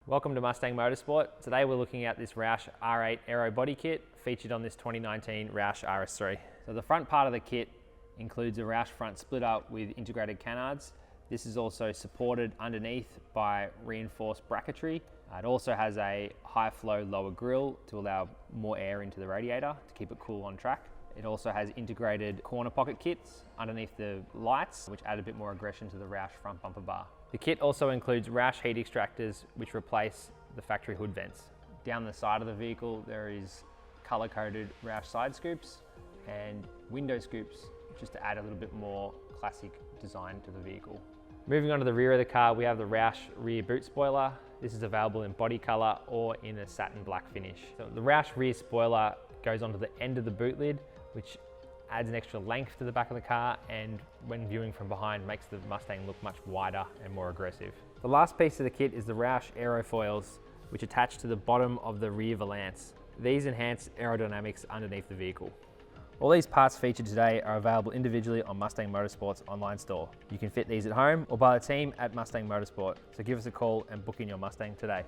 Welcome to Mustang Motorsport. Today we're looking at this Roush R8 Aero body kit featured on this 2019 Roush RS3. So the front part of the kit includes a Roush front splitter with integrated canards. This is also supported underneath by reinforced bracketry. It also has a high flow lower grille to allow more air into the radiator to keep it cool on track. It also has integrated corner pocket kits underneath the lights, which add a bit more aggression to the Roush front bumper bar. The kit also includes Roush heat extractors, which replace the factory hood vents. Down the side of the vehicle, there is color-coded Roush side scoops and window scoops, just to add a little bit more classic design to the vehicle. Moving on to the rear of the car, we have the Roush rear boot spoiler. This is available in body color or in a satin black finish. So the Roush rear spoiler goes onto the end of the boot lid, which adds an extra length to the back of the car, and when viewing from behind makes the Mustang look much wider and more aggressive. The last piece of the kit is the Roush Aero foils, which attach to the bottom of the rear valance. These enhance aerodynamics underneath the vehicle. All these parts featured today are available individually on Mustang Motorsport's online store. You can fit these at home or by the team at Mustang Motorsport, so give us a call and book in your Mustang today.